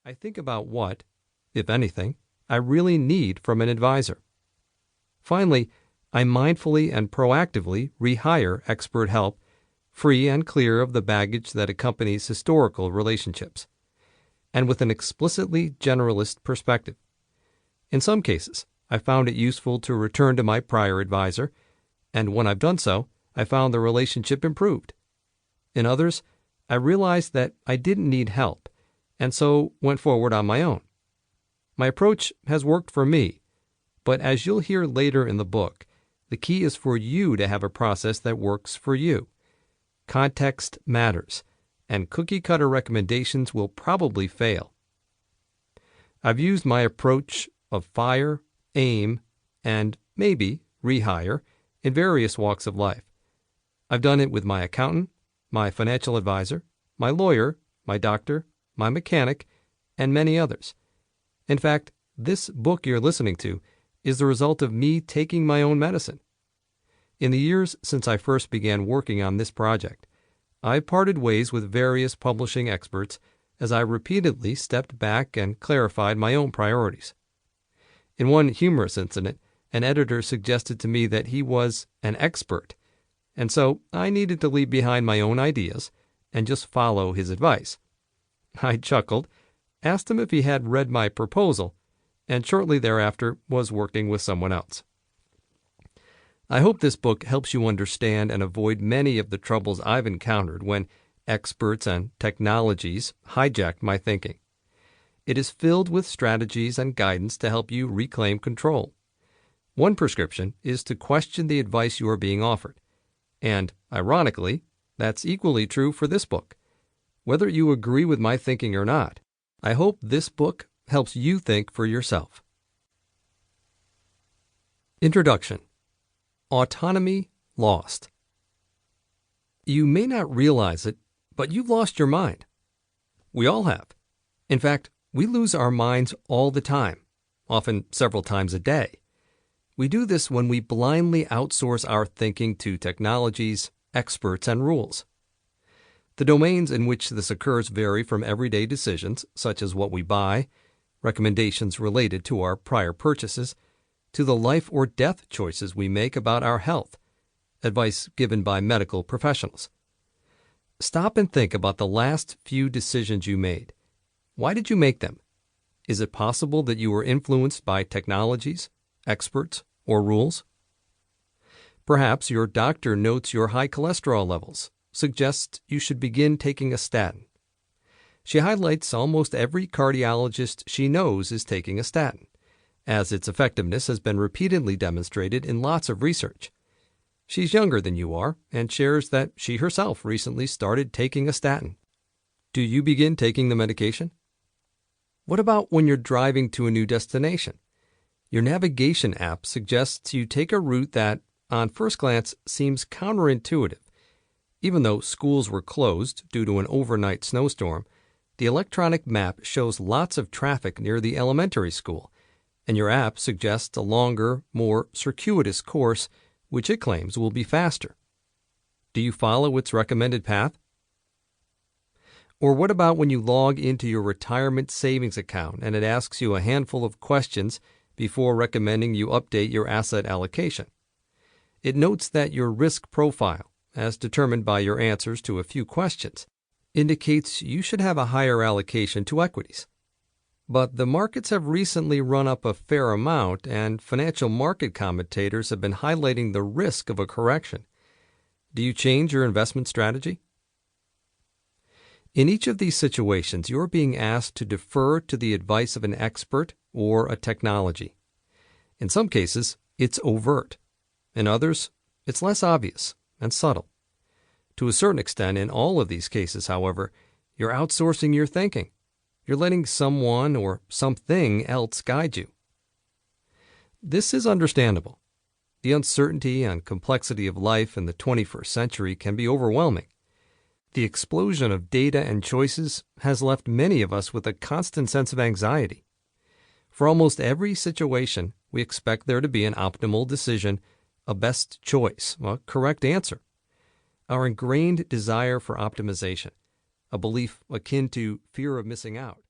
I think about what, if anything, I really need from an advisor. Finally, I mindfully and proactively rehire expert help, free and clear of the baggage that accompanies historical relationships, and with an explicitly generalist perspective. In some cases, I found it useful to return to my prior advisor, and when I've done so, I found the relationship improved. In others, I realized that I didn't need help, and so went forward on my own. My approach has worked for me, but as you'll hear later in the book, the key is for you to have a process that works for you. Context matters, and cookie-cutter recommendations will probably fail. I've used my approach of fire, aim, and maybe rehire in various walks of life. I've done it with my accountant, my financial advisor, my lawyer, my doctor, my mechanic, and many others. In fact, this book you're listening to is the result of me taking my own medicine. In the years since I first began working on this project, I parted ways with various publishing experts as I repeatedly stepped back and clarified my own priorities. In one humorous incident, an editor suggested to me that he was an expert, and so I needed to leave behind my own ideas and just follow his advice. I chuckled, asked him if he had read my proposal, and shortly thereafter was working with someone else. I hope this book helps you understand and avoid many of the troubles I've encountered when experts and technologies hijacked my thinking. It is filled with strategies and guidance to help you reclaim control. One prescription is to question the advice you are being offered. And, ironically, that's equally true for this book. Whether you agree with my thinking or not, I hope this book helps you think for yourself. Introduction. Autonomy lost. You may not realize it, but you've lost your mind. We all have. In fact, we lose our minds all the time, often several times a day. We do this when we blindly outsource our thinking to technologies, experts, and rules. The domains in which this occurs vary from everyday decisions, such as what we buy, recommendations related to our prior purchases, to the life or death choices we make about our health, advice given by medical professionals. Stop and think about the last few decisions you made. Why did you make them? Is it possible that you were influenced by technologies, experts, or rules? Perhaps your doctor notes your high cholesterol levels, suggests you should begin taking a statin. She highlights almost every cardiologist she knows is taking a statin, as its effectiveness has been repeatedly demonstrated in lots of research. She's younger than you are and shares that she herself recently started taking a statin. Do you begin taking the medication? What about when you're driving to a new destination? Your navigation app suggests you take a route that, on first glance, seems counterintuitive. Even though schools were closed due to an overnight snowstorm, the electronic map shows lots of traffic near the elementary school, and your app suggests a longer, more circuitous course, which it claims will be faster. Do you follow its recommended path? Or what about when you log into your retirement savings account and it asks you a handful of questions before recommending you update your asset allocation? It notes that your risk profile, as determined by your answers to a few questions, indicates you should have a higher allocation to equities. But the markets have recently run up a fair amount, and financial market commentators have been highlighting the risk of a correction. Do you change your investment strategy? In each of these situations, you're being asked to defer to the advice of an expert or a technology. In some cases, it's overt. In others, it's less obvious and subtle. To a certain extent, in all of these cases, however, you're outsourcing your thinking. You're letting someone or something else guide you. This is understandable. The uncertainty and complexity of life in the 21st century can be overwhelming. The explosion of data and choices has left many of us with a constant sense of anxiety. For almost every situation, we expect there to be an optimal decision, a best choice, a correct answer. Our ingrained desire for optimization, a belief akin to fear of missing out,